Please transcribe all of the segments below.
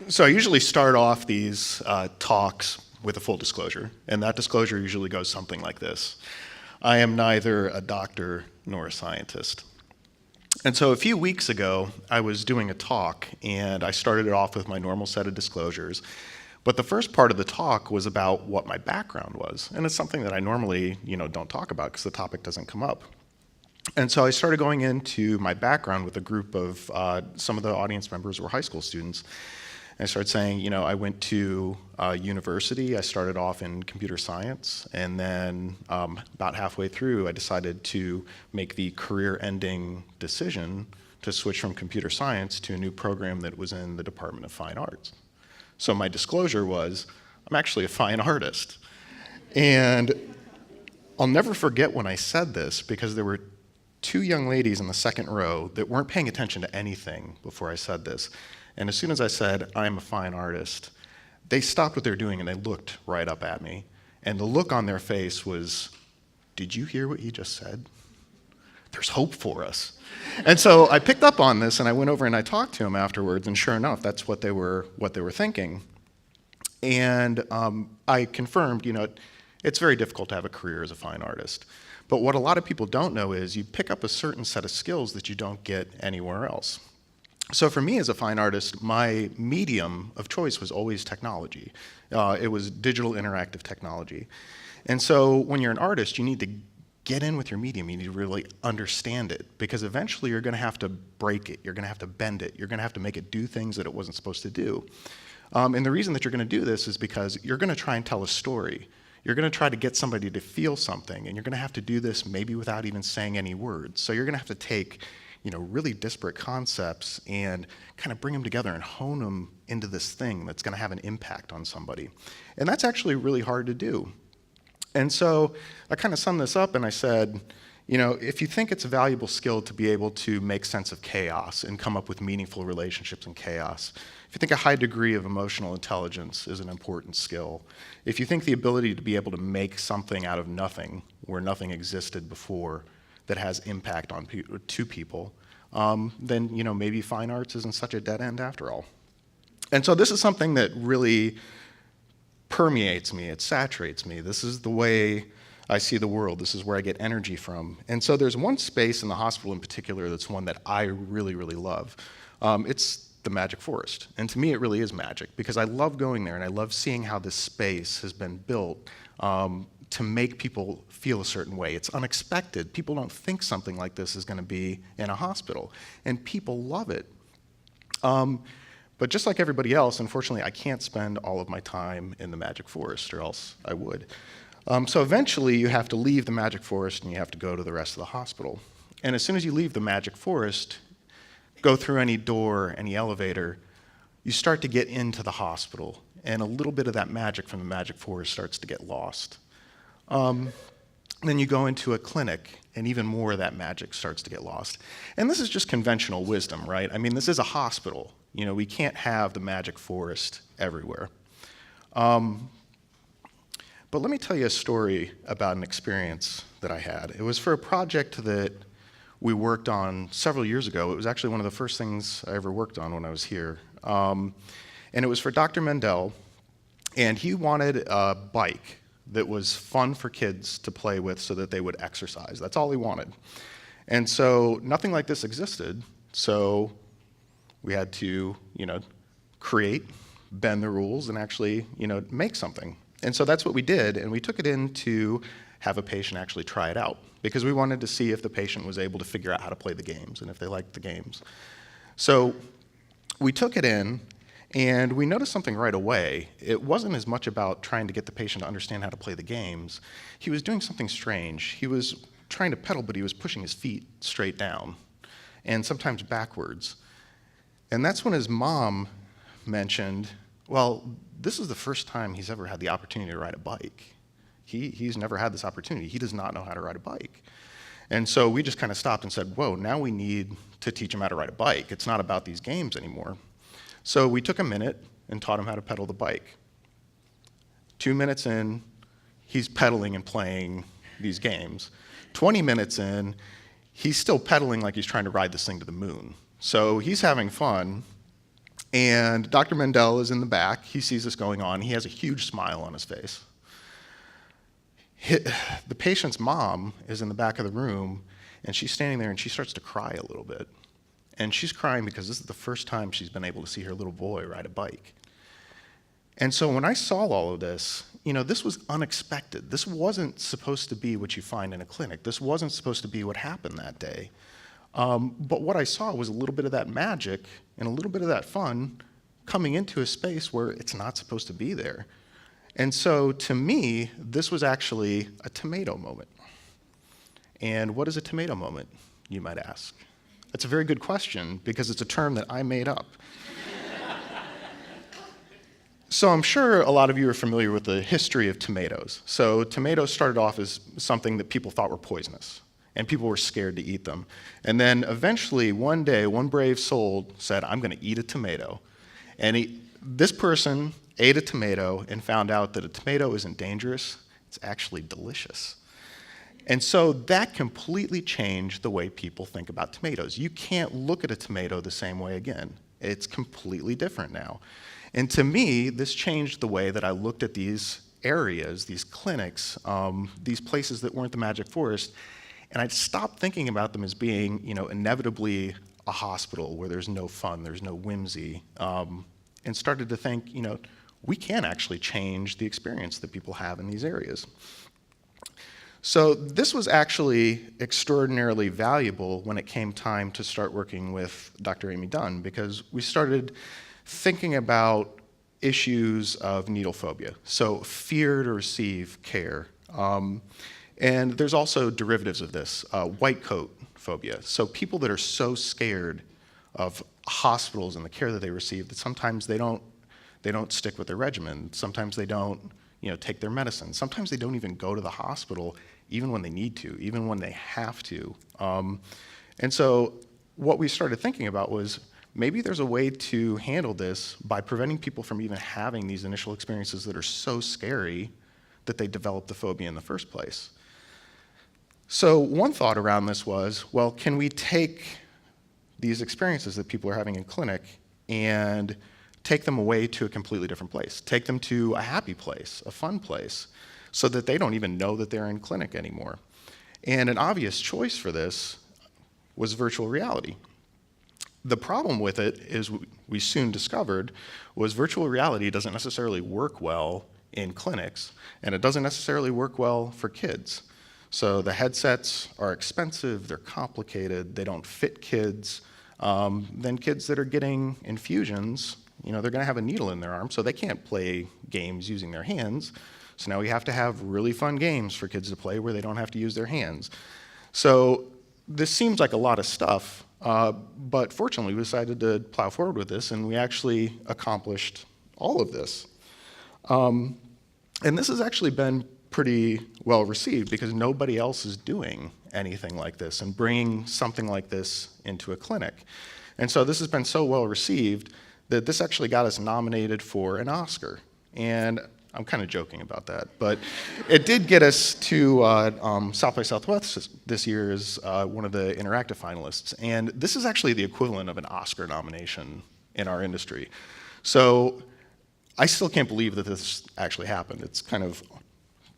So I usually start off these talks with a full disclosure, and that disclosure usually goes something like this. I am neither a doctor nor a scientist. And so a few weeks ago, I was doing a talk, and I started it off with my normal set of disclosures. But the first part of the talk was about what my background was, and it's something that I normally, don't talk about because the topic doesn't come up. And so I started going into my background with a group of some of the audience members were high school students. I started saying, I went to university. I started off in computer science, and then about halfway through, I decided to make the career-ending decision to switch from computer science to a new program that was in the Department of Fine Arts. So my disclosure was, I'm actually a fine artist. And I'll never forget when I said this, because there were two young ladies in the second row that weren't paying attention to anything before I said this. And as soon as I said, I'm a fine artist, they stopped what they were doing and they looked right up at me. And the look on their face was, did you hear what he just said? There's hope for us. And so I picked up on this and I went over and I talked to them afterwards, and sure enough, that's what they were thinking. And I confirmed, it's very difficult to have a career as a fine artist. But what a lot of people don't know is you pick up a certain set of skills that you don't get anywhere else. So for me as a fine artist, my medium of choice was always technology. It was digital interactive technology. And so when you're an artist, you need to get in with your medium. You need to really understand it, because eventually you're going to have to break it. You're going to have to bend it. You're going to have to make it do things that it wasn't supposed to do. And the reason that you're going to do this is because you're going to try and tell a story. You're going to try to get somebody to feel something, and you're going to have to do this maybe without even saying any words. So you're going to have to take really disparate concepts and kind of bring them together and hone them into this thing that's going to have an impact on somebody. And that's actually really hard to do. And so I kind of summed this up and I said, if you think it's a valuable skill to be able to make sense of chaos and come up with meaningful relationships in chaos, if you think a high degree of emotional intelligence is an important skill, if you think the ability to be able to make something out of nothing, where nothing existed before, that has impact on two people, then maybe fine arts isn't such a dead end after all. And so this is something that really permeates me, it saturates me. This is the way I see the world. This is where I get energy from. And so there's one space in the hospital in particular that's one that I really, really love. It's the Magic Forest. And to me, it really is magic, because I love going there and I love seeing how this space has been built to make people feel a certain way. It's unexpected. People don't think something like this is going to be in a hospital, and people love it. But just like everybody else, unfortunately, I can't spend all of my time in the Magic Forest, or else I would. So eventually, you have to leave the Magic Forest and you have to go to the rest of the hospital. And as soon as you leave the Magic Forest, go through any door, any elevator, you start to get into the hospital, and a little bit of that magic from the Magic Forest starts to get lost. Then you go into a clinic, and even more of that magic starts to get lost. And this is just conventional wisdom, right? I mean, this is a hospital. We can't have the Magic Forest everywhere. But let me tell you a story about an experience that I had. It was for a project that we worked on several years ago. It was actually one of the first things I ever worked on when I was here. And it was for Dr. Mendel, and he wanted a bike that was fun for kids to play with so that they would exercise. That's all he wanted. And so nothing like this existed, so we had to, create, bend the rules, and actually, make something. And so that's what we did, and we took it in to have a patient actually try it out, because we wanted to see if the patient was able to figure out how to play the games and if they liked the games. So we took it in, and we noticed something right away. It wasn't as much about trying to get the patient to understand how to play the games. He was doing something strange. He was trying to pedal, but he was pushing his feet straight down, and sometimes backwards. And that's when his mom mentioned, well, this is the first time he's ever had the opportunity to ride a bike. He's never had this opportunity. He does not know how to ride a bike. And so we just kind of stopped and said, whoa, now we need to teach him how to ride a bike. It's not about these games anymore. So we took a minute and taught him how to pedal the bike. 2 minutes in, he's pedaling and playing these games. 20 minutes in, he's still pedaling like he's trying to ride this thing to the moon. So he's having fun, And Dr. Mendel is in the back. He sees this going on. He has a huge smile on his face. The patient's mom is in the back of the room, and she's standing there, and she starts to cry a little bit. And she's crying because this is the first time she's been able to see her little boy ride a bike. And so when I saw all of this, this was unexpected. This wasn't supposed to be what you find in a clinic. This wasn't supposed to be what happened that day. But what I saw was a little bit of that magic and a little bit of that fun coming into a space where it's not supposed to be there. And so to me, this was actually a tomato moment. And what is a tomato moment, you might ask? That's a very good question because it's a term that I made up. So I'm sure a lot of you are familiar with the history of tomatoes. So tomatoes started off as something that people thought were poisonous, and people were scared to eat them. And then eventually, one day, one brave soul said, I'm going to eat a tomato. And this person ate a tomato and found out that a tomato isn't dangerous, it's actually delicious. And so that completely changed the way people think about tomatoes. You can't look at a tomato the same way again. It's completely different now. And to me, this changed the way that I looked at these areas, these clinics, these places that weren't the magic forest, and I stopped thinking about them as being, inevitably a hospital where there's no fun, there's no whimsy, and started to think, we can actually change the experience that people have in these areas. So this was actually extraordinarily valuable when it came time to start working with Dr. Amy Dunn, because we started thinking about issues of needle phobia, so fear to receive care. And there's also derivatives of this, white coat phobia. So people that are so scared of hospitals and the care that they receive that sometimes they don't stick with their regimen. Sometimes they don't take their medicine. Sometimes they don't even go to the hospital even when they need to, even when they have to. And so what we started thinking about was maybe there's a way to handle this by preventing people from even having these initial experiences that are so scary that they develop the phobia in the first place. So one thought around this was, well, can we take these experiences that people are having in clinic and take them away to a completely different place, take them to a happy place, a fun place, so that they don't even know that they're in clinic anymore. And an obvious choice for this was virtual reality. The problem with it is we soon discovered was virtual reality doesn't necessarily work well in clinics, and it doesn't necessarily work well for kids. So the headsets are expensive, they're complicated, they don't fit kids. Then kids that are getting infusions, they're going to have a needle in their arm, so they can't play games using their hands. So now we have to have really fun games for kids to play where they don't have to use their hands. So this seems like a lot of stuff, but fortunately we decided to plow forward with this, and we actually accomplished all of this. And this has actually been pretty well received because nobody else is doing anything like this and bringing something like this into a clinic. And so this has been so well received that this actually got us nominated for an Oscar. And I'm kind of joking about that, but it did get us to South by Southwest this year as one of the interactive finalists. And this is actually the equivalent of an Oscar nomination in our industry. So I still can't believe that this actually happened. It's kind of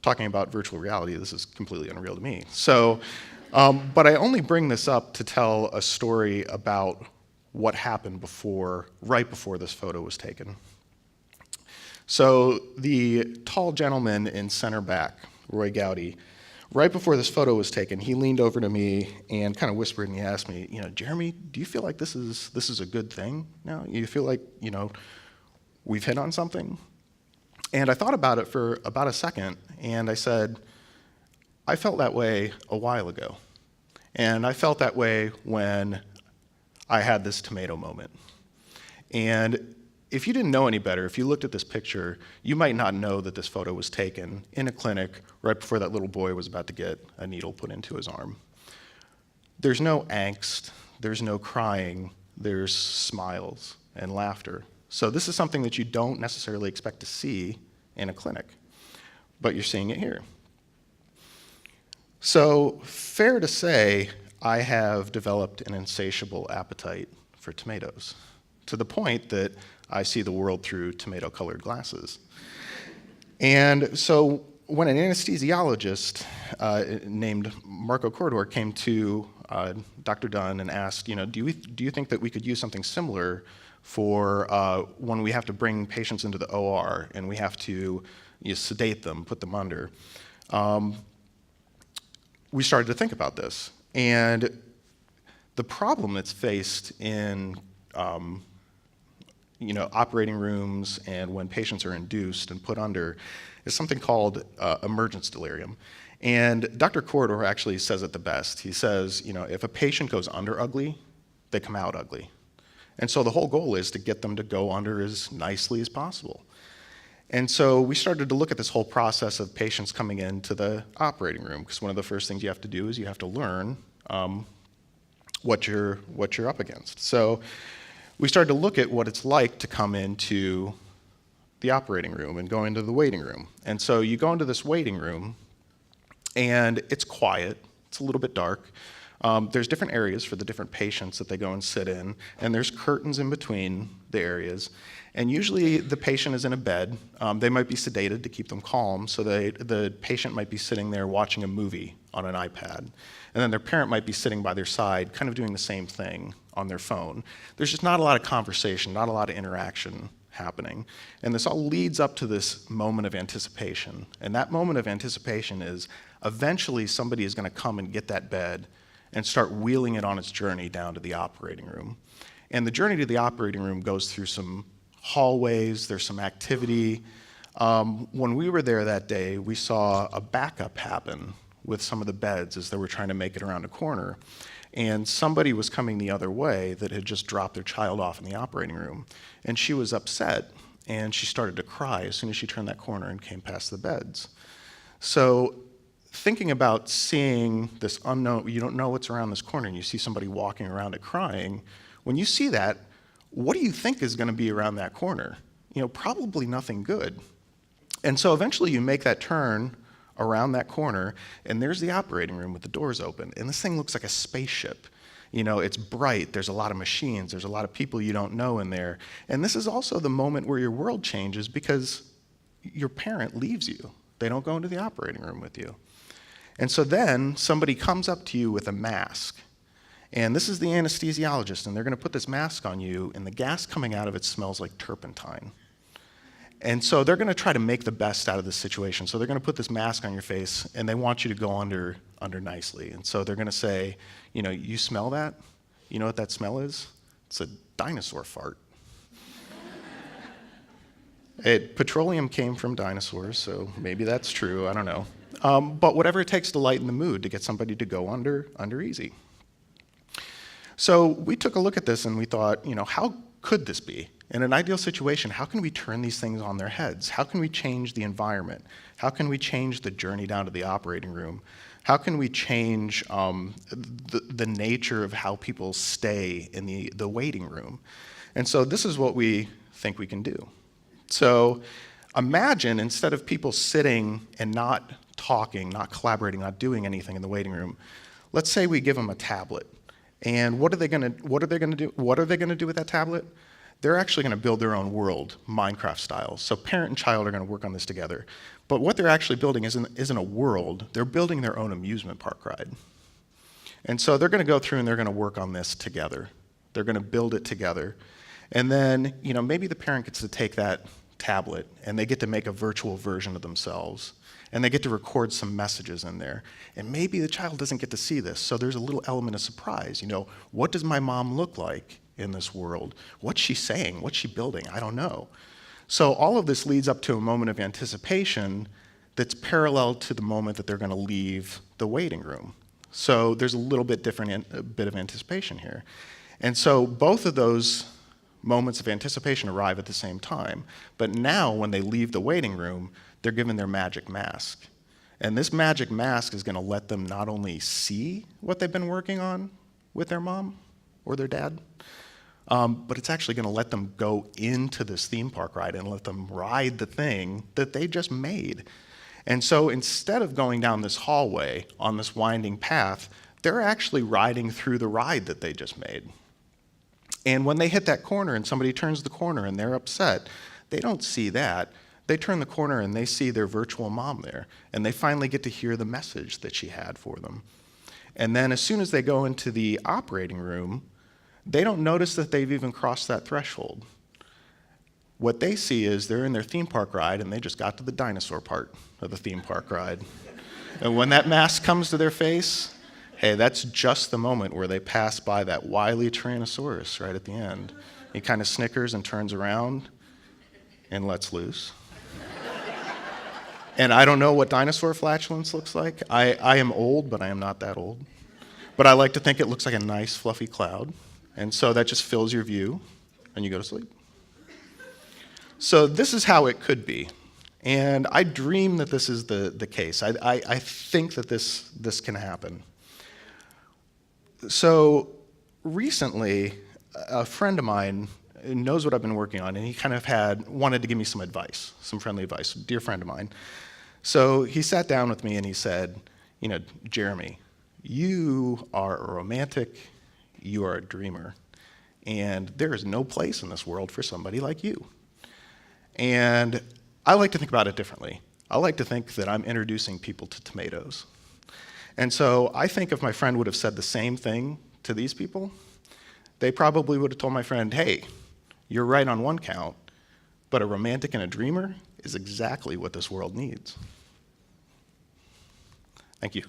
talking about virtual reality, this is completely unreal to me. So, but I only bring this up to tell a story about what happened right before this photo was taken. So the tall gentleman in center back, Roy Gowdy, right before this photo was taken, he leaned over to me and kind of whispered and he asked me, Jeremy, do you feel like this is a good thing now? You feel like, we've hit on something? And I thought about it for about a second, and I said, I felt that way a while ago. And I felt that way when I had this tomato moment. And if you didn't know any better, if you looked at this picture, you might not know that this photo was taken in a clinic right before that little boy was about to get a needle put into his arm. There's no angst, there's no crying, there's smiles and laughter. So this is something that you don't necessarily expect to see in a clinic, but you're seeing it here. So fair to say, I have developed an insatiable appetite for tomatoes. to the point that I see the world through tomato-colored glasses. And so when an anesthesiologist named Marco Corridor came to Dr. Dunn and asked, do you think that we could use something similar for when we have to bring patients into the OR and we have to sedate them, put them under, we started to think about this. And the problem that's faced in operating rooms and when patients are induced and put under is something called emergence delirium. And Dr. Corridor actually says it the best. He says, if a patient goes under ugly, they come out ugly. And so the whole goal is to get them to go under as nicely as possible. And so we started to look at this whole process of patients coming into the operating room, because one of the first things you have to do is you have to learn what you're up against. So we started to look at what it's like to come into the operating room and go into the waiting room. And so you go into this waiting room, and it's quiet. It's a little bit dark. There's different areas for the different patients that they go and sit in, and there's curtains in between the areas. And usually the patient is in a bed. They might be sedated to keep them calm, so the patient might be sitting there watching a movie on an iPad. And then their parent might be sitting by their side, kind of doing the same thing on their phone. There's just not a lot of conversation, not a lot of interaction happening. And this all leads up to this moment of anticipation. And that moment of anticipation is eventually somebody is going to come and get that bed and start wheeling it on its journey down to the operating room. And the journey to the operating room goes through some hallways, there's some activity. When we were there that day, we saw a backup happen with some of the beds as they were trying to make it around a corner. And somebody was coming the other way that had just dropped their child off in the operating room. And she was upset, and she started to cry as soon as she turned that corner and came past the beds. So thinking about seeing this unknown, you don't know what's around this corner, and you see somebody walking around it crying, when you see that, what do you think is going to be around that corner? Probably nothing good. And so eventually you make that turn around that corner, and there's the operating room with the doors open, and this thing looks like a spaceship. It's bright, there's a lot of machines, there's a lot of people you don't know in there. And this is also the moment where your world changes because your parent leaves you. They don't go into the operating room with you. And so then somebody comes up to you with a mask. And this is the anesthesiologist, and they're going to put this mask on you, and the gas coming out of it smells like turpentine. And so they're going to try to make the best out of this situation. So they're going to put this mask on your face, and they want you to go under nicely. And so they're going to say, you smell that? You know what that smell is? It's a dinosaur fart. Petroleum came from dinosaurs, so maybe that's true. I don't know. But whatever it takes to lighten the mood to get somebody to go under easy. So we took a look at this and we thought, how could this be? In an ideal situation, how can we turn these things on their heads? How can we change the environment? How can we change the journey down to the operating room? How can we change the nature of how people stay in the waiting room? And so this is what we think we can do. So imagine instead of people sitting and not talking, not collaborating, not doing anything in the waiting room, let's say we give them a tablet. And what are they going to do? What are they going to do with that tablet? They're actually going to build their own world, Minecraft style. So parent and child are going to work on this together. But what they're actually building isn't a world. They're building their own amusement park ride. And so they're going to go through and they're going to work on this together. They're going to build it together. And then, maybe the parent gets to take that tablet and they get to make a virtual version of themselves. And they get to record some messages in there. And maybe the child doesn't get to see this, so there's a little element of surprise. What does my mom look like in this world? What's she saying? What's she building? I don't know. So all of this leads up to a moment of anticipation that's parallel to the moment that they're going to leave the waiting room. So there's a little bit different a bit of anticipation here. And so both of those moments of anticipation arrive at the same time. But now when they leave the waiting room, they're given their magic mask. And this magic mask is going to let them not only see what they've been working on with their mom or their dad, but it's actually going to let them go into this theme park ride and let them ride the thing that they just made. And so instead of going down this hallway on this winding path, they're actually riding through the ride that they just made. And when they hit that corner and somebody turns the corner and they're upset, they don't see that. They turn the corner and they see their virtual mom there, and they finally get to hear the message that she had for them. And then as soon as they go into the operating room, they don't notice that they've even crossed that threshold. What they see is they're in their theme park ride and they just got to the dinosaur part of the theme park ride. And when that mask comes to their face, hey, that's just the moment where they pass by that wily Tyrannosaurus right at the end. He kind of snickers and turns around and lets loose. And I don't know what dinosaur flatulence looks like. I am old, but I am not that old. But I like to think it looks like a nice fluffy cloud. And so that just fills your view, and you go to sleep. So this is how it could be. And I dream that this is the case. I think that this can happen. So recently, a friend of mine knows what I've been working on, and he kind of wanted to give me some advice, some friendly advice, a dear friend of mine. So he sat down with me and he said, Jeremy, you are a romantic, you are a dreamer, and there is no place in this world for somebody like you. And I like to think about it differently. I like to think that I'm introducing people to tomatoes. And so I think if my friend would have said the same thing to these people, they probably would have told my friend, hey, you're right on one count, but a romantic and a dreamer is exactly what this world needs. Thank you.